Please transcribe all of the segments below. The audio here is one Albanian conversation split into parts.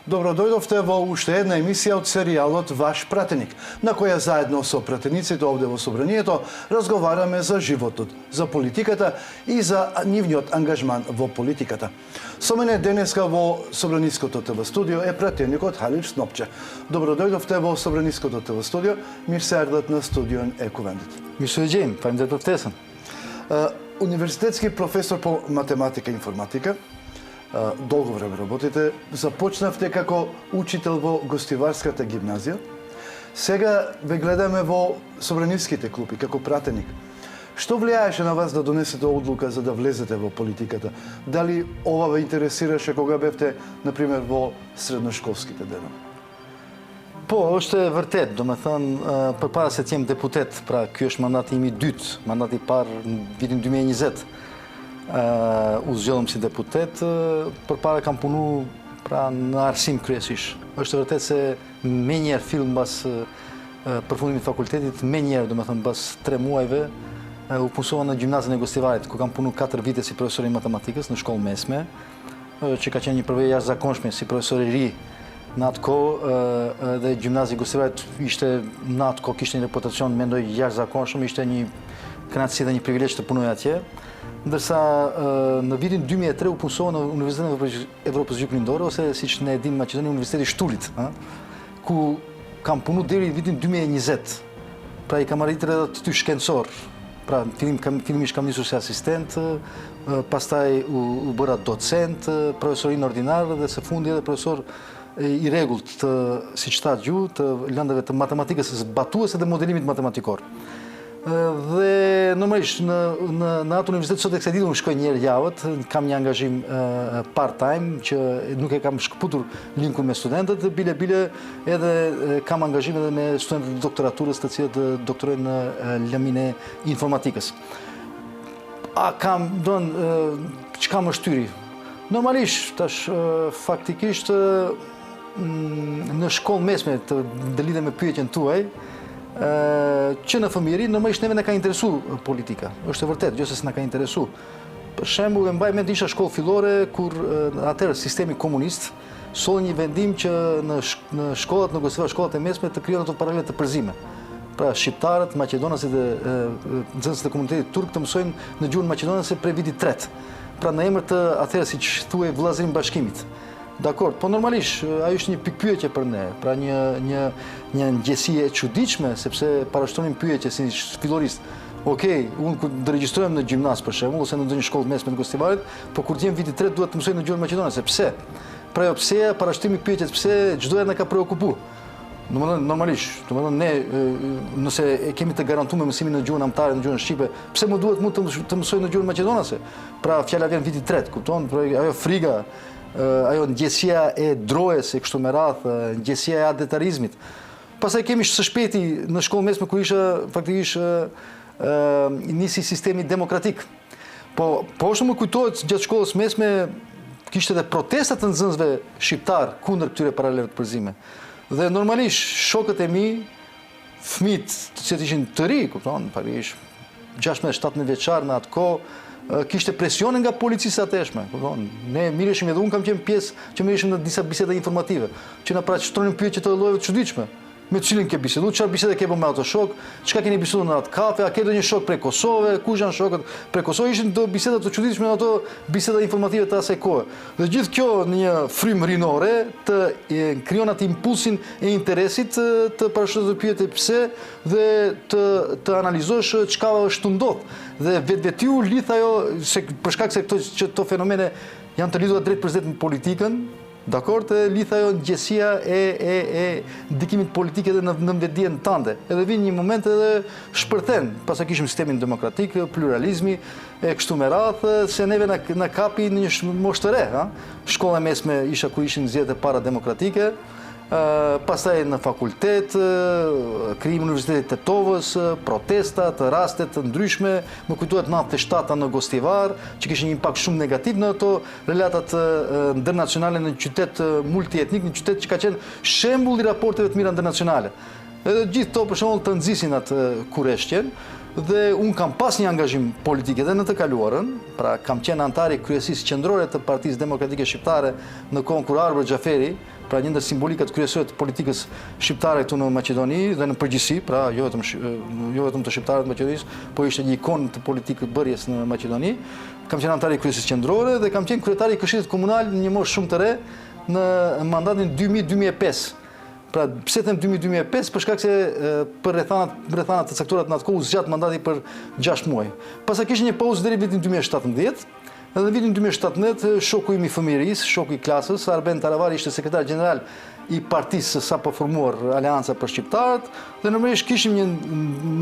Dobrodojdovte во уште една емисија од серијалот Ваш пратеник, на која заедно со пратениците овде во Собранието разговараме за животот, за политиката и за нивниот ангажман во политиката. Со мене денеска во Собраниското ТВ студио е пратеникот Халич Снопче. Добродојдовте во Собраниското ТВ студио, мир се ардат на студион Екувендит. Мир се џејм, фајмдет оптесен. Универзитетски професор по математика и информатика, долго време работите, започнавте како учител во Гостиварската гимназија. Сега ве гледаме во Собраниските клупи како пратеник. Што влијаеше на вас да донесете одлука за да влезете во политиката? Дали ова ве интересираше кога бевте, например, во средношколските денови? Është e vërtet, do me thënë, përpara se të jem deputet, pra ky është mandati im i dytë, mandati i parë në vitin 2020, u zgjedhëm si deputet, përpara kam punu pra në arsim kryesisht. Është e vërtet se me njerë fill mbas përfundimit të fakultetit, me njerë, do me thënë, mbas 3 muajve, u punësova në gjimnazën e Gostivarit, ku kam punu 4 vite si profesor i matematikës në shkollë mesme, që ka qenë një përvojë jashtëzakonshme si profesor i ri. Në atë kohë dhe gjimnazi Gostivarit ishte në atë kohë kishte një reputacion mendoj jashtëzakonshëm, ishte një kënaqësi dhe një privilegj të punoj atje. Ndërsa në vitin 2003 u punësova në Universitetin e Evropës Juglindore, ose siç ne e dimë në Maqedoni, Universiteti Shtulit, ku kam punu deri vitin 2020. Pra i kam arritur edhe aty shkencor. Pra fillimisht kam nisur si asistent, pastaj u bëra docent, profesorin ordinar dhe së fundi edhe profesor i rregullt të, siç tha gju, të lëndave të matematikës zbatuese dhe modelimit matematikor. Dhe normalisht në atë universitet sot e kësaj ditë unë shkoj një herë javët, kam një angazhim part-time që nuk e kam shkëputur linkun me studentët, bile edhe kam angazhim edhe me studentët e doktoraturës të cilët doktorojnë në lëmin e informatikës. Çka më shtyri? Normalisht, tash faktikisht në shkollë mesme të lidhe me pyetjen tuaj, që në fëmijëri normalisht neve na ka interesu politika. Është e vërtet, jo se s'na ka interesu. Për shembull, e mbaj mend isha shkollë fillore kur atëherë sistemi komunist solli një vendim që në shkollat në Gostivar, shkollat e mesme të krijohen ato paralele të përzime. Pra shqiptarët, maqedonasit dhe nxënësit e komunitetit turk të mësojnë në gjuhën maqedonase prej vitit 3. Pra në emër të atëherë siç thuhej vëllazërim bashkimit. Dakor, po normalisht ajo është një pikpyetje për ne, pra një ngjesi e çuditshme sepse parashtronim pyetje si fillorist. Okej, unë kur të regjistrojmë në gjimnaz për shembull ose në ndonjë shkollë mesme të Gostivarit, po kur të jem viti 3 duhet të mësoj në gjuhën maqedonase. Pse? Pra jo pse, parashtrimi pyetjes pse çdo herë na ka preokupu. Normalisht, ne nëse kemi të garantuar mësimin në gjuhën amtare, në gjuhën shqipe, pse më duhet të mësoj në gjuhën maqedonase? Pra fjala vjen viti 3, kupton? Pra ajo friga, ajo ndjesia e drojes e kështu me radhë, ndjesia e adetarizmit. Pastaj kemi së shpejti në shkollë mesme ku isha faktikisht nisi sistemi demokratik. Po është më kujtohet gjatë shkollës mesme kishte edhe protestat të nxënësve shqiptar kundër këtyre paraleleve të përzime. Dhe normalisht shokët e mi, fëmijët që ishin të ri, kupton, faktikisht 16-17 vjeçar në atë kohë, kishte presionin nga policisë ateshme. Ne mireshim edhe unë kam qenë pjesë që mireshim në disa biseda informative, që na paraqëstronin pyetje të llojeve të çuditshme. Me cilin ke bisedu, çfarë bisede ke bërë me ato shok, çka keni biseduar në atë kafe, a ke ndonjë shok prej Kosovë, kush janë shokët prej Kosovë, ishin do biseda të çuditshme në ato biseda informative të asaj kohe. Dhe gjithë kjo në një frymë rinore të krijon atë impulsin e interesit të parashtrosh pyetje pse dhe të analizosh çka është ndodh. Dhe vetvetiu lidh ajo për shkak se këto fenomene janë të lidhura drejt për drejt me politikën. Dakor, të lidh ajo ngjesia e ndikimit politik edhe në vetdijen tënde. Edhe vjen një moment edhe shpërthen, pas sa kishim sistemin demokratik, pluralizmi e kështu me radhë, se neve na kapi në një moshë të re, Shkolla mesme isha ku ishin zgjedhje para demokratike, pastaj në fakultet, krijimi i Universitetit të Tetovës, protestat, raste të ndryshme, më kujtohet 97-a në Gostivar, që kishin një impakt shumë negativ në ato relatat ndërnacionale në një qytet multietnik, një qytet që ka qenë shembull i raporteve të mira ndërnacionale. Edhe gjithë to për shembull të nxisin atë kurreshtjen dhe unë kam pas një angazhim politik edhe në të kaluarën, pra kam qenë antar i kryesisë qendrore të Partisë Demokratike Shqiptare në kohën kur Arber Xhaferi, pra një ndër simbolikat kryesore të politikës shqiptare këtu në Maqedoni dhe në përgjithësi, pra jo vetëm të shqiptarët të Maqedonisë, po ishte një ikonë të politikës bërjes në Maqedoni. Kam qenë antar i kryesisë qendrore dhe kam qenë kryetari i Këshillit Komunal në një moshë shumë të re në mandatin 2000-2005. Pra, pse them 2000-2005, për shkak se për rrethanat të caktuara në atë kohë zgjat mandati për 6 muaj. Pastaj kishte një pauzë deri në vitin 2017. Edhe në vitin 2017, shoku im i fëmijërisë, shoku i klasës, Arben Taravari, ishte sekretar gjeneral i partisë sa po formuar Aleanca për Shqiptarët, dhe normalisht kishim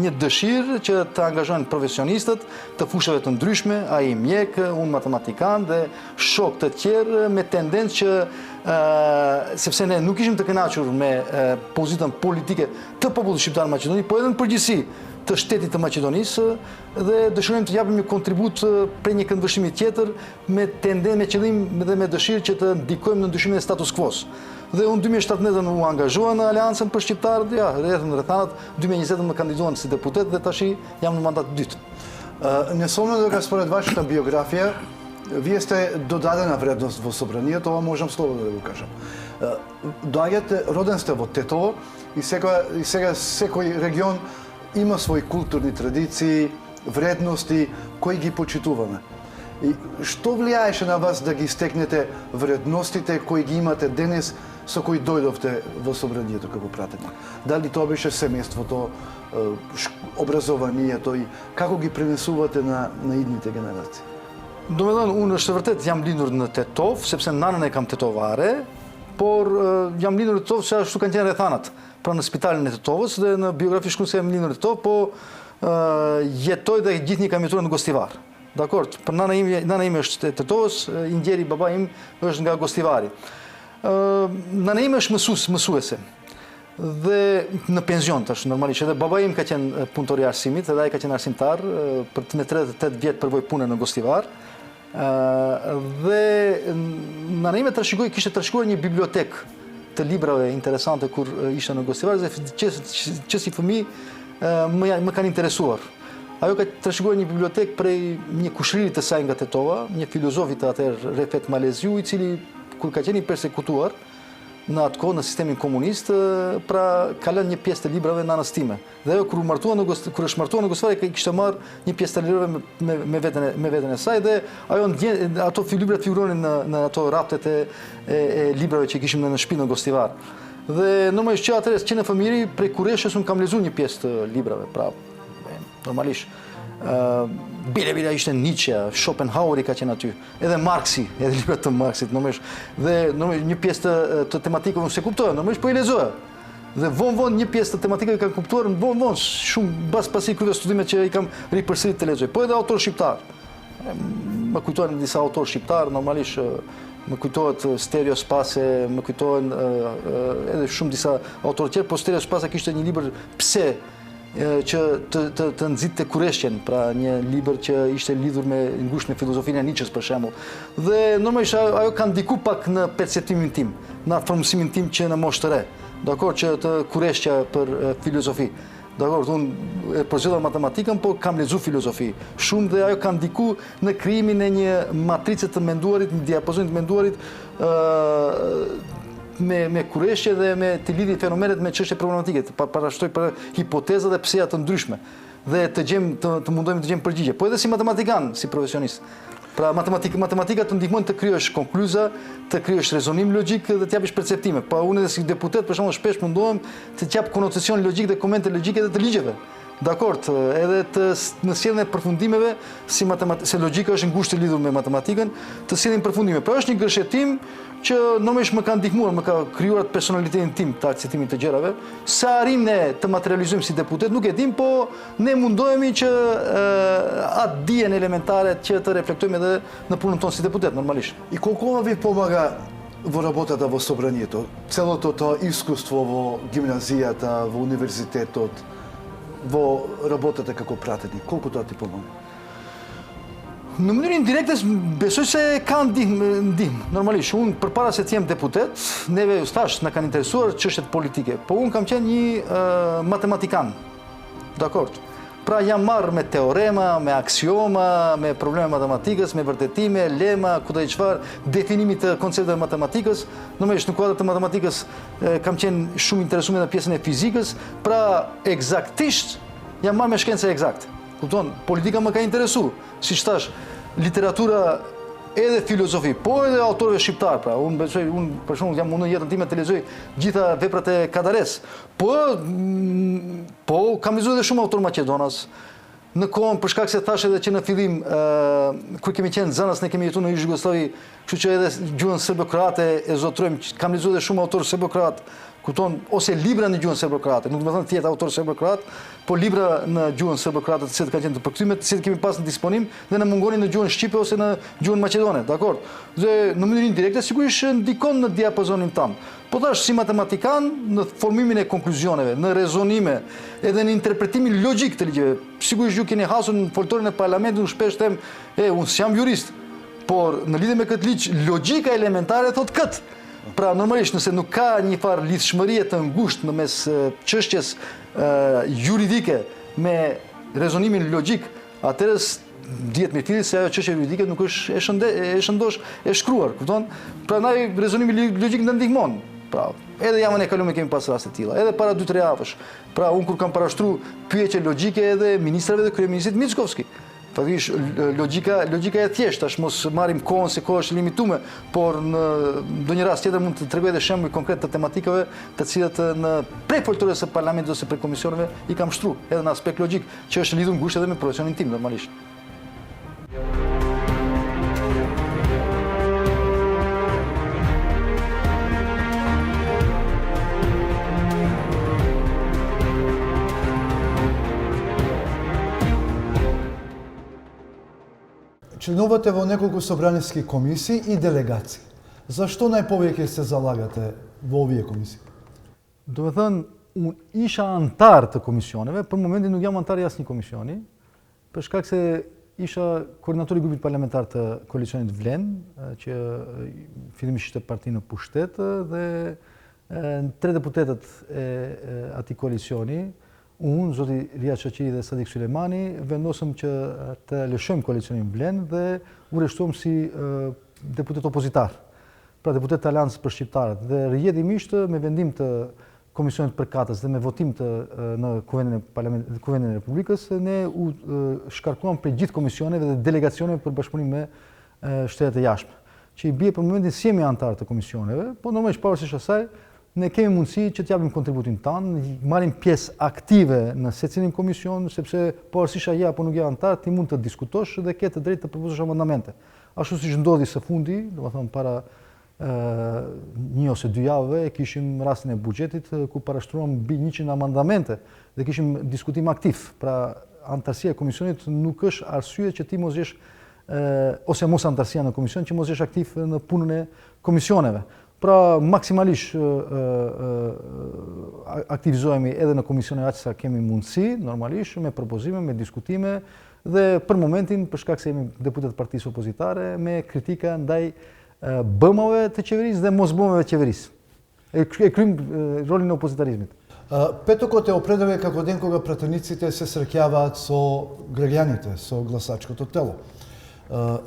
një dëshirë që të angazhojnë profesionistët të fushave të ndryshme, ai mjek, unë matematikan dhe shok të tjerë me tendencë që sepse ne nuk ishim të kënaqur me pozitën politike të popullit shqiptar në Maqedoni, po edhe në përgjithësi të shtetit të Maqedonisë dhe dëshirojmë të japim një kontribut për një këndvështrimi tjetër me tendencë, me qëllim dhe me dëshirë që të ndikojmë në ndryshimin e status quo-s. Dhe unë 2017 u angazhova në Aleancën për Shqiptarët, ja, rrethanat 2020 më kandiduan si deputet dhe tash jam në mandat të dytë. Не сомнено дека според вашата биографија, вие сте додадена вредност во собрание, тоа можам слободно да го кажам. Доаѓате, роден сте во Тетово и сега секој регион има свои културни традиции, вредности кои ги почитуваме. И што влијаеше на вас да ги стекнете вредностите кои ги имате денес со кои дојдовте во собранието како пратеник? Дали тоа беше семејството, образованието и како ги пренесувате на идните генерации? Domethënë, unë është vërtet jam lindur në Tetov, sepse nanën e kam tetovare, por jam lindur në Tetov se ashtu kanë qenë rrethanat. Pra në spitalin e Tetovës dhe në biografi shkruan se jam lindur në Tetov, po jetoj dhe gjithnjë kam jetuar në Gostivar. Dakord, për nana ime është e Tetovës, Ingjeri baba im është nga Gostivari. Nana ime është mësuese. Dhe në penzion tash normalisht, edhe baba im ka qenë punëtor i arsimit, edhe ai ka qenë arsimtar për me 38 vjet përvoj pune në Gostivar. Dhe nana ime kishte trashëguar një bibliotek të librave interesante kur ishte në Gostivar, dhe që si fëmijë më kanë interesuar. Ajo ka trashëguar një bibliotek prej një kushriri të saj nga Tetova, një filozofi të atëherë Refet Maleziu, i cili kur ka qenë i persekutuar në atë kohë në sistemin komunist, pra ka lënë një pjesë të librave nanës time. Dhe ajo kur është martuar në Gostivar, kishte marrë një pjesë të librave me veten e saj dhe ato librat figuronin në ato raptet e librave që kishim në shtëpi në Gostivar. Dhe normalisht që atëherë që në fëmijëri prej kurreshës unë kam lexuar një pjesë të librave, pra normalisht bile ishte Nietzsche, Schopenhaueri ka qenë aty, edhe Marxi, edhe librat të Marxit, normalisht. Dhe një pjesë të tematikave unë se kuptoja, normalisht po i lexoja. Dhe vonë një pjesë të tematikave kanë kuptuar, vonë shumë pasi kryve studimet që i kam ripërsërit të lexoj. Po edhe autor shqiptar. Më kujtohen disa autor shqiptar, normalisht më kujtohet Stereo Spase, më kujtohen edhe shumë disa autor tjerë, po Stereo Spase kishte një libër Pse që të nxitte kurreshtjen, pra një libër që ishte lidhur me ngushtë me filozofinë e Nietzsches për shembull. Dhe normalisht ajo ka ndikuar pak në perceptimin tim, në formësimin tim që në moshë të re. Dakor, që të kurreshtja për filozofi. Dakor, unë përzgjedha matematikën, po kam lexuar filozofi shumë dhe ajo ka ndikuar në krijimin e një matrice të menduarit, një diapozon të menduarit me kurreshje dhe me të lidhë fenomenet me çështje problematike, të parashtoj për hipoteza dhe pseja të ndryshme dhe të mundohemi të gjejmë përgjigje. Po edhe si matematikan, si profesionist. Pra matematika të ndihmon të krijosh konkluza, të krijosh rezonim logjik dhe të japësh perceptime. Po unë edhe si deputet për shembull shpesh mundohem të jap konotecion logjik dhe komente logjike dhe të ligjeve. Dakord, edhe në sjelljen e përfundimeve, se logjika është ngushtë lidhur me matematikën, të sjellim përfundime. Pra është një gërshetim që normalisht më ka ndihmuar, më ka krijuar personalitetin tim të akceptimit të gjërave. Sa arrim ne të materializojmë si deputet, nuk e dim, po ne mundohemi që atë dijen elementare që të reflektojmë edhe në punën tonë si deputet, normalisht. И колку ви помага во работата во собранието? Целото тоа искуство во гимназијата, во универзитетот, во работата како пратеник, колку тоа ти помага? Në mënyrë indirekte besoj se ka ndihmë. Normalisht, unë përpara se të jem deputet, neve thash na kanë interesuar çështjet politike, po unë kam qenë një matematikan. Dakor. Pra jam marrë me teorema, me aksioma, me probleme matematikës, me vërtetime, lema, kudo çfarë, definimi të koncepteve matematikës. Normalisht në kuadër të matematikës kam qenë shumë interesuar në pjesën e fizikës, pra eksaktisht jam marrë me shkencë eksakt. Kupton, politika më ka interesu, siç thash, literatura edhe filozofi, po edhe autorëve shqiptar, pra unë besoj, unë për shembull jam mundur jetën time të lexoj gjitha veprat e Kadares. Po kam lexuar edhe shumë autor maqedonas. Në kohën për shkak se thash edhe që në fillim kur kemi qenë zënas ne kemi jetuar në Jugosllavi, kështu që edhe gjuhën serbokroate e zotrojmë, kam lexuar edhe shumë autor serbokroat, kupton, ose libra në gjuhën serbokroate, nuk do të thënë tjetër autor serbokroat, po libra në gjuhën serbokroate të cilët kanë qenë të përkthyer, të cilët kemi pas në disponim dhe na mungonin në gjuhën shqipe ose në gjuhën maqedone, dakor? Dhe në mënyrë indirekte sigurisht ndikon në diapazonin tan. Po thash si matematikan në formimin e konkluzioneve, në rezonime, edhe në interpretimin logjik të ligjeve. Sigurisht ju keni hasur në foltorin e parlamentit, unë shpesh them, unë s'jam jurist, por në lidhje me këtë ligj, logjika elementare thot këtë. Pra normalisht nëse nuk ka një farë lidhshmërie të ngushtë në mes çështjes juridike me rezonimin logjik, atëherë dihet me fillim se ajo çështje juridike nuk është e shëndosh e shkruar, kupton? Prandaj rezonimi logjik ndihmon. Pra, edhe javën e kaluar kemi pas raste të tilla, edhe para 2-3 javësh. Pra, unë kur kam parashtruar pyetje logjike edhe ministrave dhe kryeministit Mickovski. Faktikisht logjika e thjeshtë, tash mos marrim kohën se koha është limituar, por në ndonjë rast tjetër mund të tregoj edhe shembuj konkret të tematikave të cilat në prej foltorës së parlamentit ose prej komisioneve i kam shtruar, edhe në aspekt logjik, që është lidhur ngushtë edhe me profesionin tim normalisht. Членувате во неколку собраниски комисии и делегации. Зашто најповеќе се залагате во овие комисии? Do të thënë, unë isha antar të komisioneve, për momentin nuk jam antar i asnjë komisioni, për shkak se isha koordinatori i grupit parlamentar të koalicionit Vlen, që fillimisht ishte parti në pushtet dhe 3 deputetët e atij koalicioni, unë, zoti Ria Çaqiri dhe Sadik Sulejmani, vendosëm që të lëshojmë koalicionin Vlen dhe u rishtuam si deputet opozitar, pra deputet të Aleancës për Shqiptarët. Dhe rrjedhimisht me vendim të Komisionit Përkatës dhe me votim në Kuvendin e Republikës, ne u shkarkuam për gjithë komisioneve dhe delegacioneve për bashkëpunim me shtetet e jashtme, që i bie për momentin si jemi antar të komisioneve, po normalisht pavarësisht asaj, ne kemi mundësi që t'japim kontributin tanë, marrim pjesë aktive në secilin komision, sepse pavarësisht ja apo nuk ja antar, ti mund të diskutosh dhe ke të drejtë të propozosh amandamente. Ashtu siç ndodhi së fundi, domethënë para 1 ose 2 javëve, kishim rastin e buxhetit ku parashtruam mbi 100 amandamente dhe kishim diskutim aktiv. Pra, antarësia e komisionit nuk është arsye që ti mos jesh ose mos antarësia në komision që mos jesh aktiv në punën e komisioneve. Pra, maksimalisht aktivizohemi edhe në komisione aq sa kemi mundësi, normalisht, me propozime, me diskutime, dhe për momentin, për shkak se jemi deputet partisë opozitare, me kritika ndaj bëmave të qeverisë dhe mos bëmave të qeverisë. E kryjm rolin e opozitarizmit. Петокот е определен како ден кога пратениците се среќаваат со граѓаните, со гласачкото тело.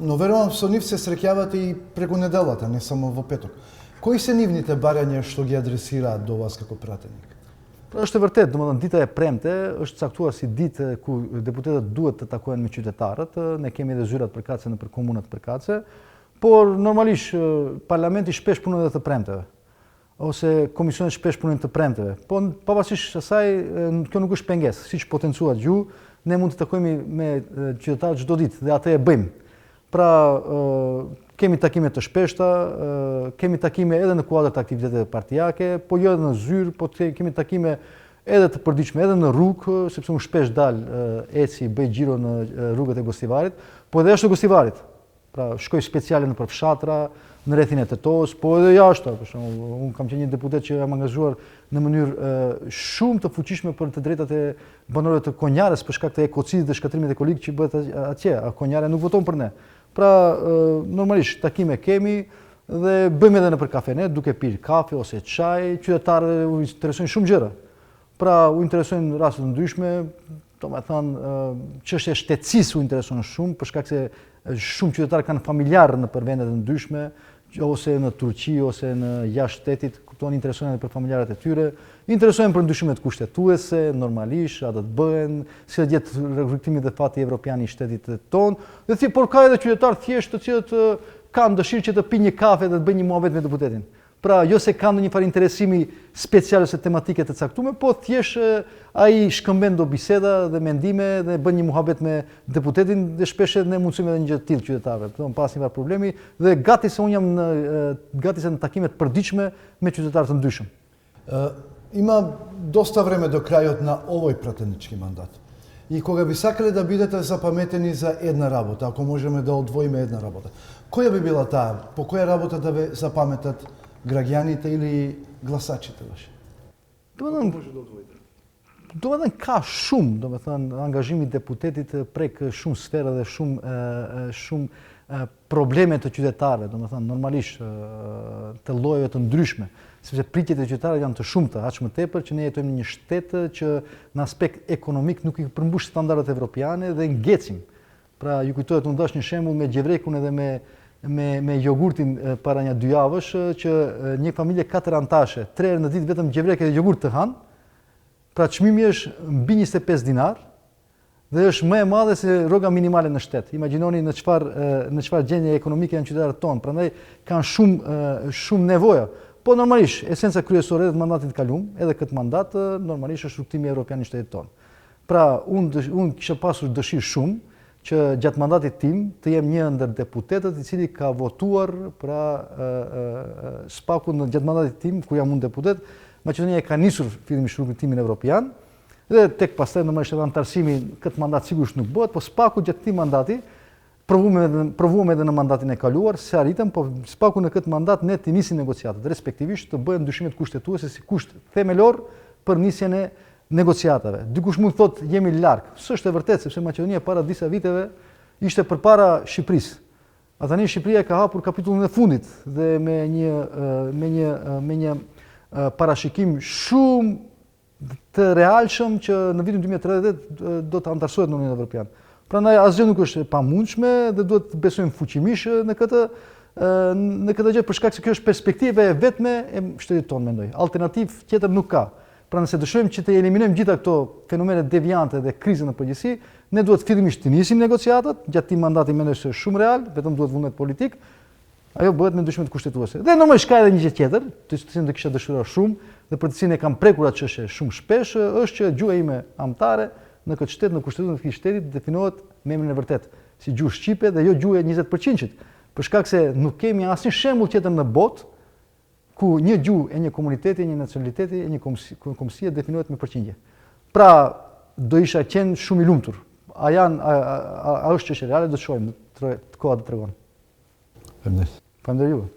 Но верувам со нив се среќавате и преку неделата, не само во петок. Кои се нивните барања што ги адресираат до вас како пратеник? Është e vërtetë, domethënë dita e premte është caktuar si ditë ku deputetët duhet të takohen me qytetarët, ne kemi edhe zyrat përkatëse nëpër komunat përkatëse, por normalisht parlamenti shpesh punon edhe të premteve, ose komisionet shpesh punojnë të premteve. Po pavarësisht asaj, kjo nuk është pengesë, siç potencuat ju, ne mund të takojmë me qytetarët çdo ditë dhe atë e bëjmë. Pra, kemi takime të shpeshta, kemi takime edhe në kuadër të aktiviteteve partijake, po jo edhe në zyrë, po kemi takime edhe të përditshme, edhe në rrugë, sepse unë shpesh dal eci, bëj xhiro në rrugët e Gostivarit, po edhe jashtë Gostivarit. Pra shkoj speciale në përfshatra, në rrethin e Tetos, po edhe jashtë. Për shembull, unë kam qenë një deputet që jam angazhuar në mënyrë shumë të fuqishme për të drejtat e banorëve të Konjarës për shkak të ekocidit dhe shkatrimit ekonomik që bëhet atje. Konjara nuk voton për ne. Pra normalisht takime kemi dhe bëjmë edhe nëpër kafene, duke pirë kafe ose çaj, qytetarëve u interesojnë shumë gjëra. Pra u interesojnë raste të ndryshme, domethënë çështja e shtetësisë u intereson shumë për shkak se shumë qytetarë kanë familjarë nëpër vende të ndryshme, ose në Turqi ose në jashtë shtetit, kupton, interesojnë edhe për familjarët e tyre, interesojnë për ndryshimet kushtetuese, normalisht, a do të bëhen, si do jetë rrugtimi dhe fati evropian i shtetit tonë, dhe por ka edhe qytetarë thjesht të cilët kanë dëshirë që të pinë një kafe dhe të bëjnë një muhabet me deputetin. Pra, jo se kanë një farë interesimi special ose tematike të caktuar, po thjesht ai shkëmben do biseda dhe mendime dhe bën një muhabet me deputetin dhe shpesh ne mundsojmë edhe një gjë të tillë qytetarëve. Do pas një farë problemi dhe gati se un jam në takime të përditshme me qytetarë të ndryshëm. Има доста време до крајот на овој пратенички мандат. И кога би сакале да бидете запаметени за една работа, ако можеме да одвоиме една работа, која би била таа? По која работа да ве запаметат граѓаните или гласачите ваши? Domethënë ka shumë, domethënë angazhimi i deputetit prek shumë sfera dhe shumë probleme të qytetarëve, domethënë normalisht të llojeve të ndryshme, sepse pritjet e qytetarëve janë të shumta, aq më tepër që ne jetojmë në një shtet që në aspekt ekonomik nuk i përmbush standardet evropiane dhe ngecim. Pra ju kujtohet, unë dash një shembull me gjevrekun edhe me jogurtin para një 2 javësh, që një familje 4 antashe, 3 herë në ditë vetëm gjevrek dhe jogurt të hanë. Pra çmimi është mbi 25 dinar dhe është më e madhe se rroga minimale në shtet. Imagjinoni në çfarë gjendje ekonomike janë qytetarët tonë, prandaj kanë shumë nevoja. Po normalisht, esenca kryesore e mandatit të kaluam, edhe këtë mandat normalisht është rrugtimi evropian i shtetit tonë. Pra unë kisha pasur dëshirë shumë që gjatë mandatit tim të jem një ndër deputetët i cili ka votuar pra spakun gjatë mandatit tim kur jam unë deputet. Maqedonia ka nisur fillimisht rrugtimin evropian dhe tek pastaj normalisht edhe antarësimi këtë mandat sigurisht nuk bëhet, po spaku gjatë këtij mandati provuam edhe në mandatin e kaluar, se arritëm, po spaku në këtë mandat ne të nisim negociatat, respektivisht të bëhen ndryshimet kushtetuese si kusht themelor për nisjen e negociatave. Dikush mund të thotë jemi larg. S'është e vërtetë, sepse Maqedonia para disa viteve ishte përpara Shqipërisë. A tani Shqipëria ka hapur kapitullin e fundit dhe me një parashikim shumë të realshëm që në vitin 2030 do të antarësohet në Unionin Evropian. Prandaj asgjë nuk është e pamundshme dhe duhet të besojmë fuqimisht në këtë gjë për shkak se kjo është perspektiva e vetme e shtetit tonë, mendoj. Alternativë tjetër nuk ka. Pra nëse dëshirojmë që të eliminojmë gjitha këto fenomene deviante dhe krizën në përgjithësi, ne duhet fillimisht të nisim negociatat, gjatë këtij mandati mendoj se është shumë real, vetëm duhet vullnet politik. Ajo bëhet me ndryshimet kushtetuese. Dhe normalisht ka edhe një gjë tjetër, të cilën do kisha dëshiruar shumë dhe për të cilën e kam prekur atë çështje shumë shpesh, është që gjuha ime amtare në këtë shtet, në kushtetutën e këtij shteti definohet me emrin e vërtet si gjuhë shqipe dhe jo gjuhë e 20%, për shkak se nuk kemi asnjë shembull tjetër në botë ku një gjuhë e një komuniteti, një nacionaliteti, e një kombësie definohet me përqindje. Pra, do isha qenë shumë i lumtur. A është çështje reale, do të shohim, koha do të tregon. Faleminderit. Faleminderit juve.